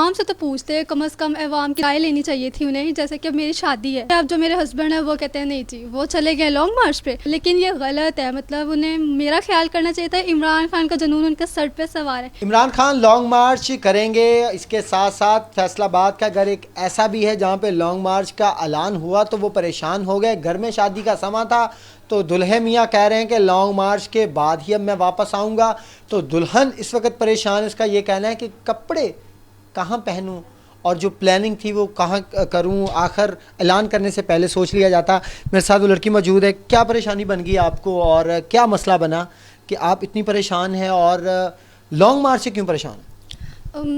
अवाम से तो पूछते, कम से कम अवाम की राय लेनी चाहिए थी उन्हें। जैसे कि अब मेरी शादी है, अब जो मेरे हस्बैंड है वो कहते हैं नहीं जी वो चले गए लॉन्ग मार्च पे, लेकिन ये गलत है। मतलब उन्हें मेरा ख्याल करना चाहिए था। इमरान खान का जुनून उनके सर पे सवार है। इमरान खान लॉन्ग मार्च करेंगे, इसके साथ साथ फैसलाबाद का घर एक ऐसा भी है जहाँ पे लॉन्ग मार्च का ऐलान हुआ तो वो परेशान हो गए। घर में शादी का समा था तो दुल्हे मियाँ कह रहे हैं कि लॉन्ग मार्च के बाद ही अब मैं वापस आऊँगा। तो दुल्हन इस वक्त परेशान, इसका ये कहना है कि कपड़े कहाँ पहनूँ और जो प्लानिंग थी वो कहाँ करूँ, आखिर ऐलान करने से पहले सोच लिया जाता। मेरे साथ वो लड़की मौजूद है। क्या परेशानी बन गई आपको और क्या मसला बना कि आप इतनी परेशान हैं और लॉन्ग मार्च से क्यों परेशान हैं?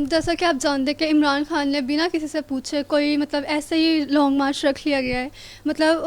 जैसा कि आप जानते हैं कि इमरान खान ने बिना किसी से पूछे कोई मतलब ऐसे ही लॉन्ग मार्च रख लिया गया है। मतलब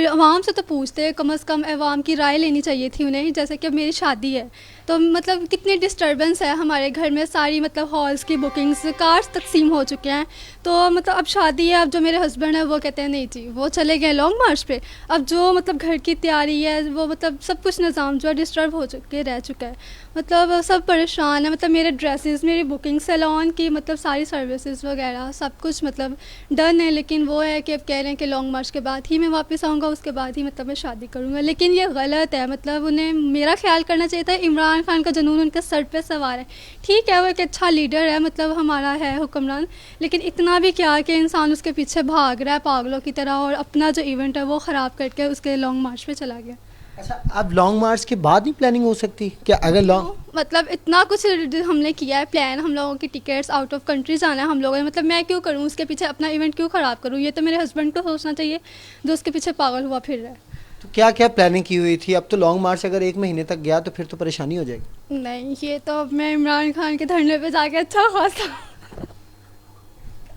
अवाम से तो पूछते, कम से कम अवाम की राय लेनी चाहिए थी उन्हें। जैसे कि अब मेरी शादी है तो मतलब कितनी डिस्टर्बेंस है हमारे घर में, सारी मतलब हॉल्स की बुकिंग्स, कार्स तकसीम हो चुके हैं। तो मतलब अब शादी है, अब जो मेरे हस्बैंड है वो कहते हैं नहीं जी वो चले गए लॉन्ग मार्च पे। अब जो मतलब घर की तैयारी है वो मतलब सब कुछ निज़ाम जो है डिस्टर्ब हो चुके रह चुका है। मतलब सब परेशान है। मतलब मेरे ड्रेसेस, मेरी बुकिंग, सैलून की मतलब सारी सर्विसेज वगैरह सब कुछ मतलब डन है। लेकिन वो है कि अब कह रहे हैं कि लॉन्ग मार्च के बाद ही मैं वापस आऊँगा, उसके बाद ही मतलब मैं शादी करूँगा। लेकिन ये गलत है। मतलब उन्हें मेरा ख्याल करना चाहिए था। इमरान खान का जुनून उनके सर पे सवार है। ठीक है वो एक अच्छा लीडर है, मतलब हमारा है हुक्मरान, लेकिन इतना भी क्या कि इंसान उसके पीछे भाग रहा है पागलों की तरह और अपना जो इवेंट है वो ख़राब करके उसके लॉन्ग मार्च पे चला गया। अच्छा, अब लॉन्ग मार्च के बाद ही प्लानिंग हो सकती क्या? अगर लॉन्ग मतलब इतना कुछ हमने किया है प्लान, हम लोगों की टिकट्स, आउट ऑफ कंट्री जाना है हम लोगों ने। मतलब मैं क्यों करूँ उसके पीछे, अपना इवेंट क्यों ख़राब करूँ? ये तो मेरे हस्बैंड को सोचना चाहिए जो उसके पीछे पागल हुआ फिर रहा है। तो क्या क्या प्लानिंग की हुई थी? अब तो लॉन्ग मार्च अगर एक महीने तक गया तो फिर तो परेशानी हो जाएगी। नहीं, ये तो अब मैं इमरान खान के धरने पे जाके अच्छा खासा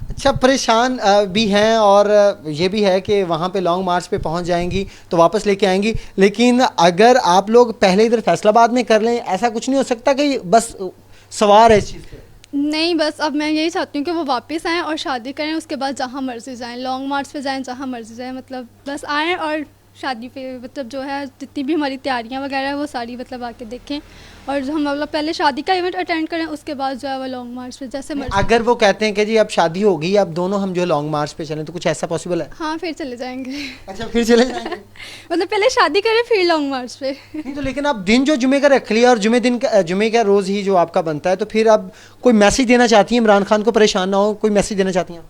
अच्छा, परेशान भी हैं और ये भी है कि वहाँ पे लॉन्ग मार्च पे पहुँच जाएंगी तो वापस लेके आएंगी। लेकिन अगर आप लोग पहले इधर फैसलाबाद में कर लें, ऐसा कुछ नहीं हो सकता कि बस सवार है इस चीज़ पे? नहीं, बस अब मैं यही चाहती हूँ कि वो वापस आएँ और शादी करें, उसके बाद जहाँ मर्जी जाएँ, लॉन्ग मार्च पे जाएँ, जहाँ मर्जी जाएँ। मतलब बस आएँ और शादी पे मतलब जो है जितनी भी हमारी तैयारियाँ वगैरह है वो सारी मतलब आके देखें। और जो हम मतलब पहले शादी का इवेंट अटेंड करें, उसके बाद जो है वो लॉन्ग मार्च पे जैसे नहीं, मर्जी। अगर वो कहते हैं कि जी अब शादी होगी, अब दोनों हम जो लॉन्ग मार्च पे चलें, तो कुछ ऐसा पॉसिबल है? हाँ, फिर चले जाएंगे अच्छा, फिर चले जाएंगे। मतलब पहले शादी करें फिर लॉन्ग मार्च पे नहीं तो लेकिन आप दिन जो जुमे का रख लिया और जुमे का रोज़ ही जो आपका बनता है, तो फिर आप कोई मैसेज देना चाहती हैं इमरान खान को, परेशान ना हो, कोई मैसेज देना चाहती हैं आप?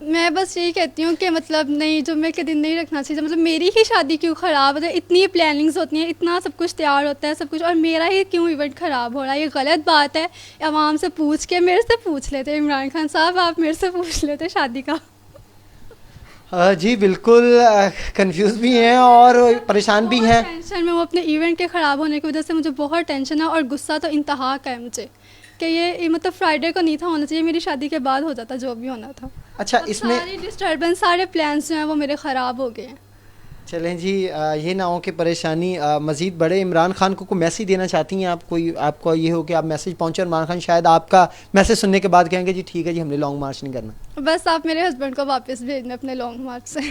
मैं बस यही कहती हूँ कि मतलब नहीं, जुम्मे के दिन नहीं रखना चाहिए। मतलब मेरी ही शादी क्यों ख़राब है? इतनी प्लानिंग्स होती हैं, इतना सब कुछ तैयार होता है सब कुछ, और मेरा ही क्यों इवेंट ख़राब हो रहा है? ये गलत बात है। आवाम से पूछ के मेरे से पूछ लेते इमरान खान साहब, आप मेरे से पूछ लेते शादी का। जी बिल्कुल, कंफ्यूज भी हैं और परेशान भी बहुत हैं। टेंशन में, वो अपने इवेंट के ख़राब होने की वजह से मुझे बहुत टेंशन है और गुस्सा तो इंतहा का है मुझे कि ये मतलब फ्राइडे को नहीं था होना चाहिए, मेरी शादी के बाद हो जाता जो भी होना था। अच्छा, अब इसमें सारी डिस्टर्बेंस, सारे प्लान्स जो हैं वो मेरे ख़राब हो गए हैं। चलें जी, ये ना हो कि परेशानी मज़ीद बढ़े। इमरान खान को कोई मैसेज देना चाहती हैं आप? कोई आपको ये हो कि आप मैसेज पहुंचे, इमरान खान शायद आपका मैसेज सुनने के बाद कहेंगे जी ठीक है जी, हमने लॉन्ग मार्च नहीं करना। बस आप मेरे हस्बैंड को वापस भेज दें अपने लॉन्ग मार्च से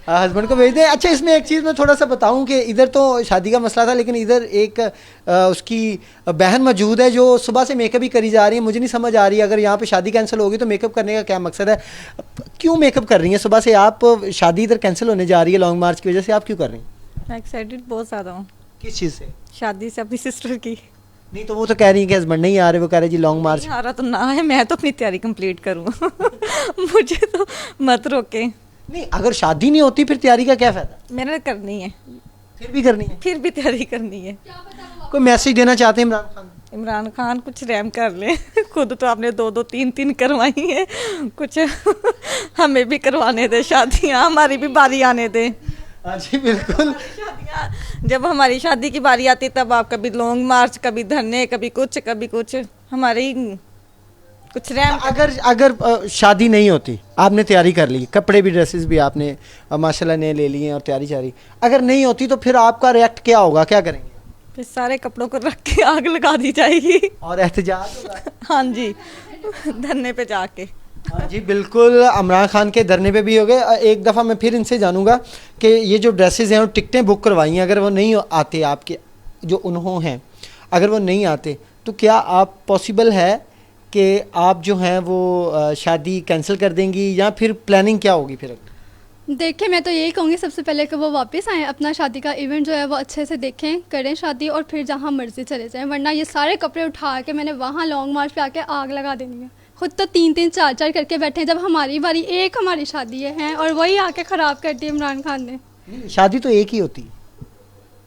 हस्बैंड को भेज दें। अच्छा, इसमें एक चीज़ मैं थोड़ा सा बताऊं कि इधर तो शादी का मसला था, लेकिन इधर एक उसकी बहन मौजूद है जो सुबह से मेकअप ही करी जा रही है। मुझे नहीं समझ आ रही है, अगर यहाँ पे शादी कैंसिल होगी तो मेकअप करने का क्या मकसद है? क्यों मेकअप कर रही हैं सुबह से? आप शादी इधर कैंसिल होने जा रही है लॉन्ग मार्च की वजह से, आप क्यों कर रही हैं? मैं एक्साइटेड बहुत ज़्यादा हूँ किस चीज़ से? शादी से अपनी सिस्टर की। नहीं तो वो तो कह रही है कि हस्बैंड नहीं आ रहे, वो कह रहे जी लॉन्ग मार्च। आ रहा तो ना है, मैं तो अपनी तैयारी कंप्लीट करूँ मुझे तो मत रोके। नहीं, अगर शादी नहीं होती फिर तैयारी का क्या फ़ायदा? मैंने करनी है, फिर भी करनी है। फिर भी तैयारी करनी है। कोई मैसेज देना चाहते हैं इमरान खान? इमरान खान कुछ रहम कर ले खुद तो आपने दो दो तीन तीन करवाई है, कुछ हमें भी करवाने दे शादियाँ, हमारी भी बारी आने दे। हाँ जी बिल्कुल। शादियाँ जब हमारी शादी की बारी आती तब आप कभी लॉन्ग मार्च, कभी धरने, कभी कुछ हमारी कुछ रहम। अगर शादी नहीं होती, आपने तैयारी कर ली, कपड़े भी ड्रेसेस भी आपने माशाल्लाह ने ले लिए और तैयारी जारी, अगर नहीं होती तो फिर आपका रिएक्ट क्या होगा, क्या करेंगे? फिर सारे कपड़ों को रख के आग लगा दी जाएगी और एहतजाज होगा? हाँ जी, धरने पे जाके। हाँ जी बिल्कुल, इमरान खान के धरने पे भी हो गए। एक दफ़ा मैं फिर इनसे जानूंगा कि ये जो ड्रेसेस हैं वो टिकटें बुक करवाई हैं, अगर वो नहीं आते आपके जो उन्हों हैं, अगर वो नहीं आते तो क्या आप पॉसिबल है कि आप जो हैं वो शादी कैंसिल कर देंगी या फिर प्लानिंग क्या होगी फिर? देखिए, मैं तो यही कहूँगी सबसे पहले कि वो वापस आएँ, अपना शादी का इवेंट जो है वो अच्छे से देखें, करें शादी और फिर जहाँ मर्ज़ी चले जाएँ, वरना ये सारे कपड़े उठा के मैंने वहाँ लॉन्ग मार्च पे आके आग लगा देनी है। खुद तो 3-3 4-4 करके बैठे हैं, जब हमारी बारी एक हमारी शादी है और वही आके ख़राब कर दी इमरान खान ने। शादी तो एक ही होती है।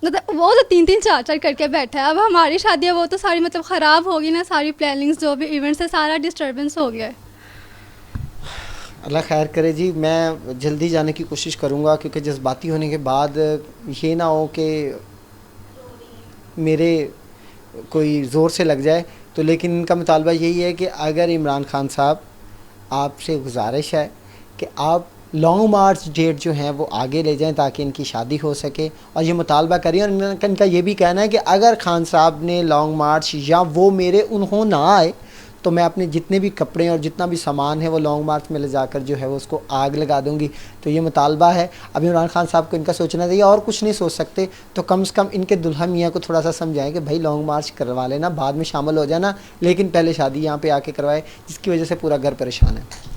मतलब वो तो 3-3 4-4 करके बैठा है, अब हमारी शादी है वो तो सारी मतलब ख़राब होगी ना, सारी प्लानिंग्स जो भी इवेंट्स है सारा डिस्टर्बेंस हो गया है। अल्लाह खैर करे जी। मैं जल्दी जाने की कोशिश करूँगा क्योंकि जज्बाती होने के बाद ये ना हो कि मेरे कोई ज़ोर से लग जाए। तो लेकिन इनका मुतालबा यही है कि अगर इमरान खान साहब, आपसे गुजारिश है कि आप लॉन्ग मार्च डेट जो हैं वो आगे ले जाएं ताकि इनकी शादी हो सके, और ये मुतालबा करिए। और इनका ये भी कहना है कि अगर खान साहब ने लॉन्ग मार्च या वो मेरे उन्हों ना आए तो मैं अपने जितने भी कपड़े और जितना भी सामान है वो लॉन्ग मार्च में ले जाकर जो है वो उसको आग लगा दूंगी। तो ये मुतालबा है। अब इमरान खान साहब को इनका सोचना चाहिए, और कुछ नहीं सोच सकते तो कम से कम इनके दुल्हा मियाँ को थोड़ा सा समझाएं कि भाई लॉन्ग मार्च करवा लेना, बाद में शामिल हो जाना, लेकिन पहले शादी यहाँ पे आके करवाए, जिसकी वजह से पूरा घर परेशान है।